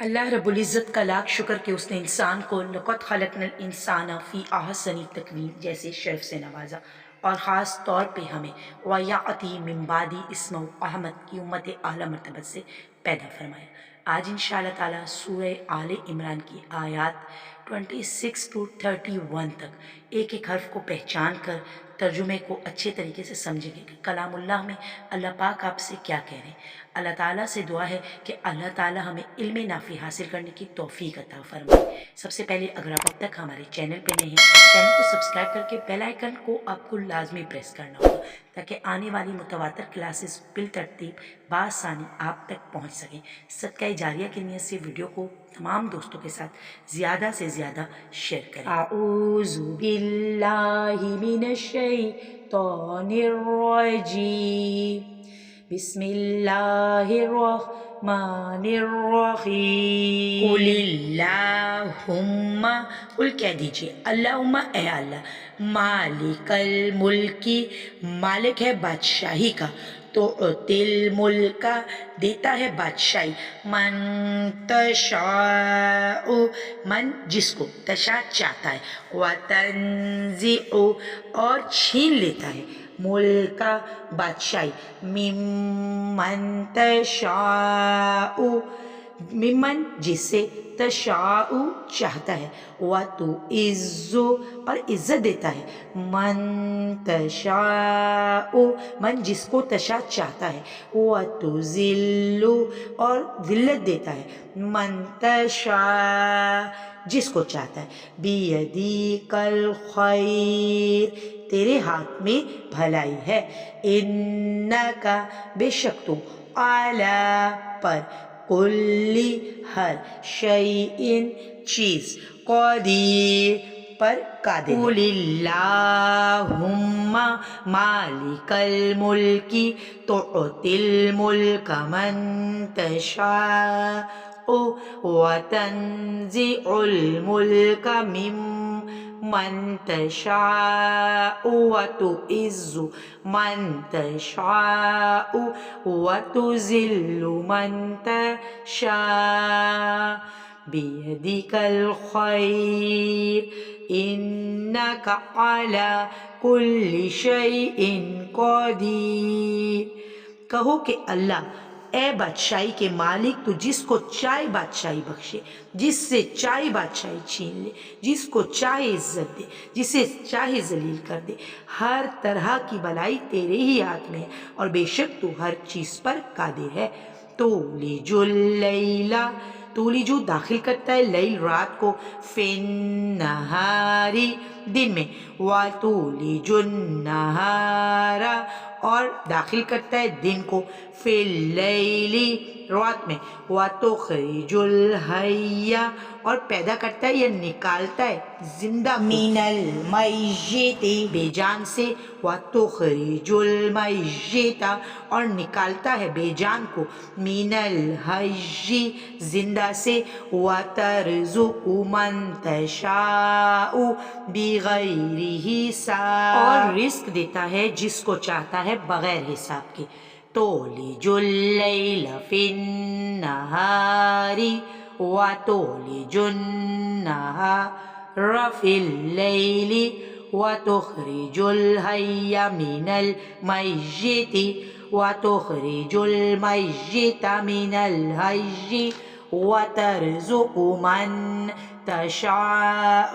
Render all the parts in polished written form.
اللہ رب العزت کا لاکھ شکر کہ اس نے انسان کو لقد خلقنا الانسان فی احسن تقویم جیسے شرف سے نوازا، اور خاص طور پہ ہمیں ویاتی من بعدی اسمہ احمد کی امت اعلیٰ مرتبت سے پیدا فرمایا۔ آج انشاءاللہ تعالیٰ سورہ آل عمران کی آیات 26 to 31 تک ایک ایک حرف کو پہچان کر ترجمے کو اچھے طریقے سے سمجھیں گے کہ کلام اللہ میں اللہ پاک آپ سے کیا کہہ رہے ہیں۔ اللہ تعالیٰ سے دعا ہے کہ اللہ تعالیٰ ہمیں علم نافع حاصل کرنے کی توفیق عطا فرمائے۔ سب سے پہلے اگر آپ اب تک ہمارے چینل پہ نہیں ہیں، چینل کو سبسکرائب کر کے بیل آئیکن کو آپ کو لازمی پریس کرنا ہوگا تاکہ آنے والی متواتر کلاسز بالترتیب بآسانی آپ تک پہنچ سکیں۔ صدقہ جاریہ کی نیت سے ویڈیو کو تمام دوستوں کے ساتھ زیادہ سے زیادہ شیئر کریں۔ اعوذ باللہ من الشیطان الرجیم، بسم اللہ الرحمن الرحیم۔ قل اللہم، قل کہہ دیجئے اللہم اے اللہ، مالک الملکی، مالک ہے بادشاہی کا، تو الملک دیتا ہے بادشاہی، من تشاء، من جس کو، تشاء چاہتا ہے، وتنزع اور چھین لیتا ہے، ملک بادشاہی، ممن تشاء، ممن جس سے، تشاء چاہتا ہے، وتعز اور عزت دیتا ہے، من تشاء، من جس کو تشاء چاہتا ہے، وتذل اور ذلت دیتا ہے، من تشاء جس کو چاہتا ہے، بیدیک الخیر تیرے ہاتھ میں بھلائی ہے، انکا بے شک تو، علی پر، کلی ہر، شیئن چیز، قدیر پر قادر ہے۔ قل اللہم مالک الملکی، تؤتی الملک من تشاء وتنزع الملک ممن تشاء وتعز من تشاء وتذل من تشاء بیدک الخیر انک علی کل شیء قدیر۔ کہو کہ اللہ اے بادشاہی کے مالک، تو جس کو چاہے بادشاہی بخشے، جس سے چاہے بادشاہی چھین لے، جس کو چاہے عزت دے، جسے چاہے ذلیل کر دے، ہر طرح کی بلائی تیرے ہی ہاتھ میں ہے، اور بے شک تو ہر چیز پر قادر ہے۔ تولج اللیل، تولیجو داخل کرتا ہے، لیل رات کو، فی النہاری دن میں، وتولج النہار اور داخل کرتا ہے دن کو، فی اللیل رات میں، وتخرج الحی اور پیدا کرتا ہے یا نکالتا ہے زندہ من المیت بے جان سے، وتخرج المیت اور نکالتا ہے بے جان کو، من الحی زندہ سے، وترزق من تشاء بغیر حساب اور رزق دیتا ہے جس کو چاہتا ہے بغیر حساب کے۔ تولج اللیل فی النہار وتولج النہار فی اللیل وتخرج الحی من المیت وتخرج المیت من الحی وترزق من تشاء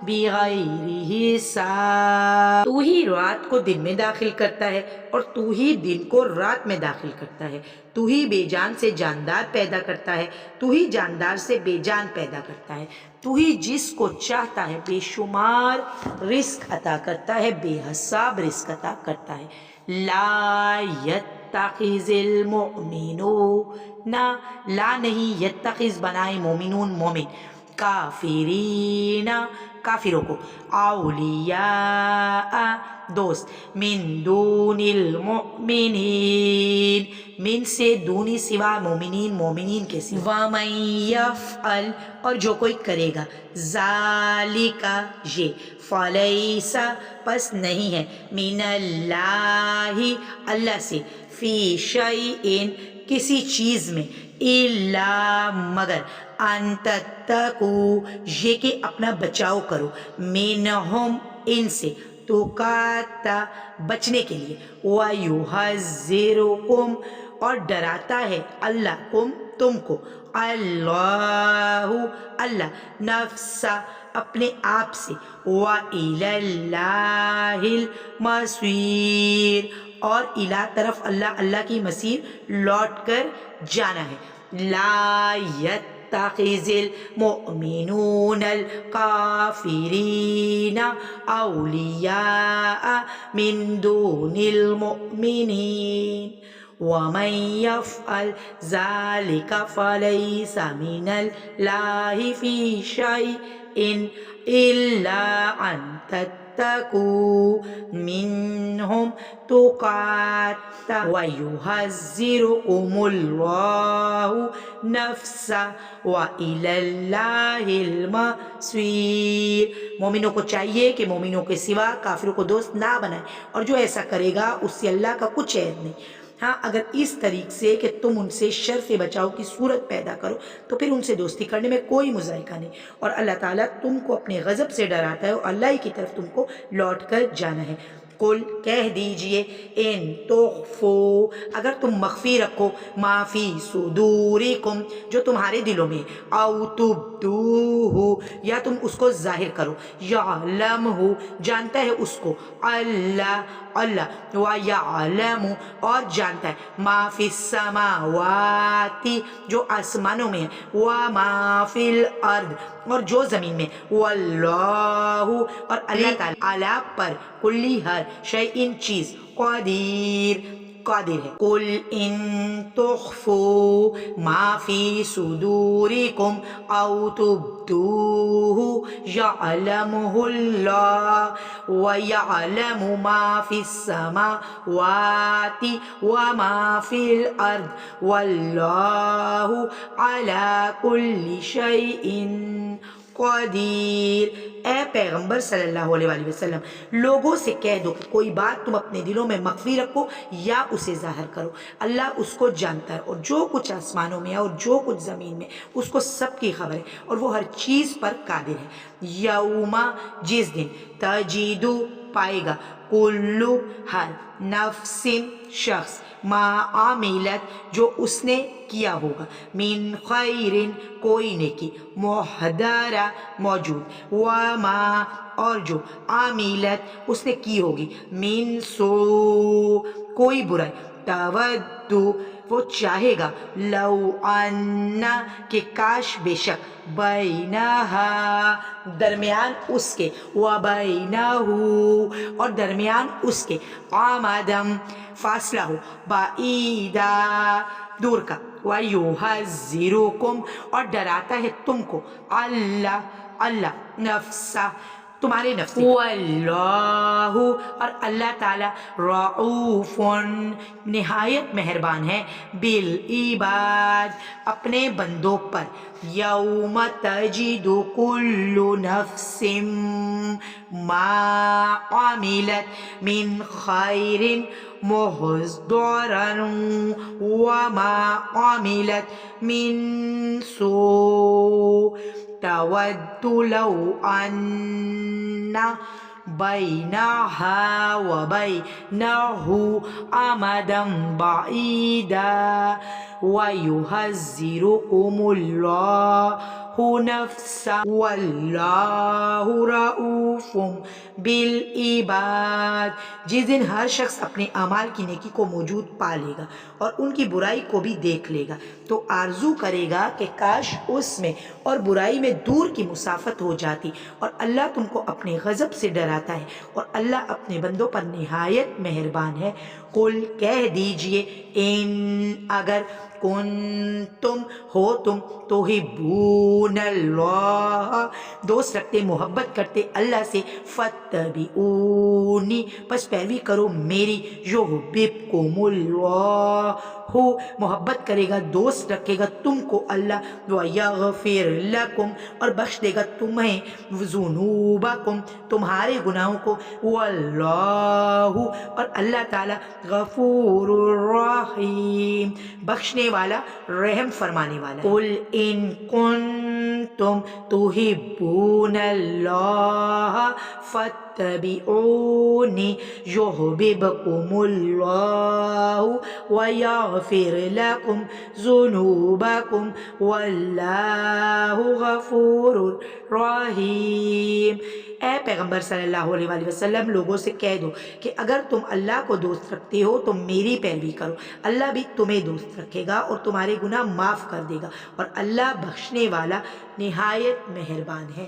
بغیر حساب۔ تو ہی رات کو دن میں داخل کرتا ہے اور تو ہی دن کو رات میں داخل کرتا ہے، تو ہی بے جان سے جاندار پیدا کرتا ہے، تو ہی جاندار سے بے جان پیدا کرتا ہے، تو ہی جس کو چاہتا ہے بے شمار رزق عطا کرتا ہے، بے حساب رزق عطا کرتا ہے۔ لا یتخذ المؤمنون، لا نہیں، یتخذ بنائے، مومنون مومن، کافرین کافروں کو، اولیاء دوست، من دون المؤمنین من سے دونی سوا، مومنین مومنین کے سوا، ومن یفعل اور جو کوئی کرے گا، ذالک یہ، فلیس پس نہیں ہے، من اللہ اللہ سے، فی شیء کسی چیز میں، الا مگر ان تتقو یہ کہ اپنا بچاؤ کرو منہم ان سے تقاتا بچنے کے لیے وَيُحَذِّرُكُمْ اور ڈراتا ہے اللہ تم کو اللہ اللہ نفسا اپنے آپ سے وَإِلَى اللَّهِ الْمَصِيرُ اور الہ طرف اللہ کی مسیر لوٹ کر جانا ہے لا يتخذ المؤمنون الكافرين أولياء من دون المؤمنين ومن يفعل ذلك فليس من الله في شيء إلا أن تتقوا منهم تقاتا ويحذركم الله نفسا وإلى الله المصير مومنوں کو چاہیے کہ مومنوں کے سوا کافروں کو دوست نہ بنائیں اور جو ایسا کرے گا اس سے اللہ کا کچھ عیب نہیں ہاں اگر اس طریق سے کہ تم ان سے شر سے بچاؤ کی صورت پیدا کرو تو پھر ان سے دوستی کرنے میں کوئی مذائقہ نہیں اور اللہ تعالیٰ تم کو اپنے غضب سے ڈراتا ہے اور اللہ ہی کی طرف تم کو لوٹ کر جانا ہے قل کہہ دیجئے ان تخفو اگر تم مخفی رکھو ما فی صدورکم جو تمہارے دلوں میں او تبدوہ یا تم اس کو ظاہر کرو یعلمہ جانتا ہے اس کو اللہ وَيَعْلَمُ اور جانتا ہے ما فی السماوات جو آسمانوں میں ہے وَمَا فی الارض اور جو زمین میں واللہ اور اللہ تعالیٰ علی پر کلی ہر شیء چیز قادر ہے قل ان تخفوا ما فی صدورکم او تبدوه یعلمہ اللہ ویعلم ما فی السماوات وما فی الارض واللہ علی کل شیء قدیر اے پیغمبر صلی اللہ علیہ وآلہ وسلم لوگوں سے کہہ دو کہ کوئی بات تم اپنے دلوں میں مخفی رکھو یا اسے ظاہر کرو اللہ اس کو جانتا ہے اور جو کچھ آسمانوں میں ہے اور جو کچھ زمین میں اس کو سب کی خبر ہے اور وہ ہر چیز پر قادر ہے یوما جس دن تجیدو پائے گا کلو ہر نفس شخص ما عاملت جو اس نے کیا ہوگا من خیر کوئی نیکی محدرہ موجود وما اور جو عاملت اس نے کی ہوگی من سوء کوئی برائی تودو وہ چاہے گا لو انا کہ کاش بے شک بینہا درمیان اس کے وبینہو اور درمیان اس کے آمدم فاصلہ ہو بعیدہ دور کا وَيُحَذِّرُكُمْ اور ڈراتا ہے تم کو اللہ نفسہ تمہارے نفس واللہ اور اللہ تعالی رعوف نہایت مہربان ہے بالعباد اپنے بندوں پر یوم تجد کل نفس ما عملت من خیر محضرا وما عملت من سوء تود لو أن بينها وبينه أمدا بعيدا ويحذركم الله نفسا واللہ رؤوف بالعباد جس دن ہر شخص اپنے اعمال کی نیکی کو موجود پا لے گا اور ان کی برائی کو بھی دیکھ لے گا تو آرزو کرے گا کہ کاش اس میں اور برائی میں دور کی مسافت ہو جاتی اور اللہ تم کو اپنے غضب سے ڈراتا ہے اور اللہ اپنے بندوں پر نہایت مہربان ہے قل کہہ دیجئے ان اگر کنتم ہو تم تحبون اللہ دوست رکھتے محبت کرتے اللہ سے فاتبعونی پس پیروی کرو میری یحببکم اللہ ہو محبت کرے گا دوست رکھے گا تم کو اللہ ویغفر لکم اور بخش دے گا تمہیں ذنوبکم تمہارے گناہوں کو واللہ اور اللہ تعالی غفور الرحیم بخشنے والا، رحم فرمانے والا. قل ان کنتم تحبون اللہ فاتبعونی یحببکم اللہ ویغفر لکم ذنوبکم واللہ غفور رحیم. اے پیغمبر صلی اللہ علیہ وآلہ وسلم لوگوں سے کہہ دو کہ اگر تم اللہ کو دوست رکھتے ہو تو میری پیروی کرو، اللہ بھی تمہیں دوست رکھے گا اور تمہارے گناہ معاف کر دے گا، اور اللہ بخشنے والا نہایت مہربان ہے.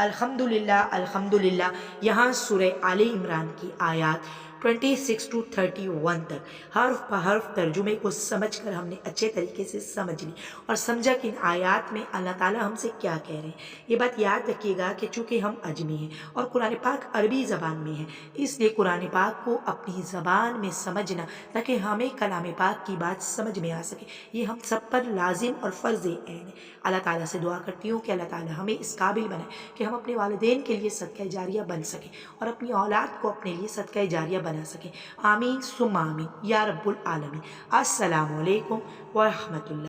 الحمدللہ الحمدللہ. یہاں سورہ آل عمران کی آیات 26 to 31 تک حرف بہ حرف ترجمے کو سمجھ کر ہم نے اچھے طریقے سے سمجھ لی اور سمجھا کہ ان آیات میں اللہ تعالیٰ ہم سے کیا کہہ رہے ہیں. یہ بات یاد رکھیے گا کہ چونکہ ہم اجمی ہیں اور قرآن پاک عربی زبان میں ہے، اس لیے قرآن پاک کو اپنی زبان میں سمجھنا تاکہ ہمیں کلام پاک کی بات سمجھ میں آ سکے، یہ ہم سب پر لازم اور فرض عین ہے. اللہ تعالیٰ سے دعا کرتی ہوں کہ اللہ تعالیٰ ہمیں اس قابل بنائے کہ ہم اپنے والدین کے لیے صدقہ جاریہ بن سکیں اور اپنی اولاد کو اپنے لیے صدقہ جاریہ بنا سکیں. آمین ثم آمین یا رب العالمین. السلام علیکم ورحمۃ اللہ.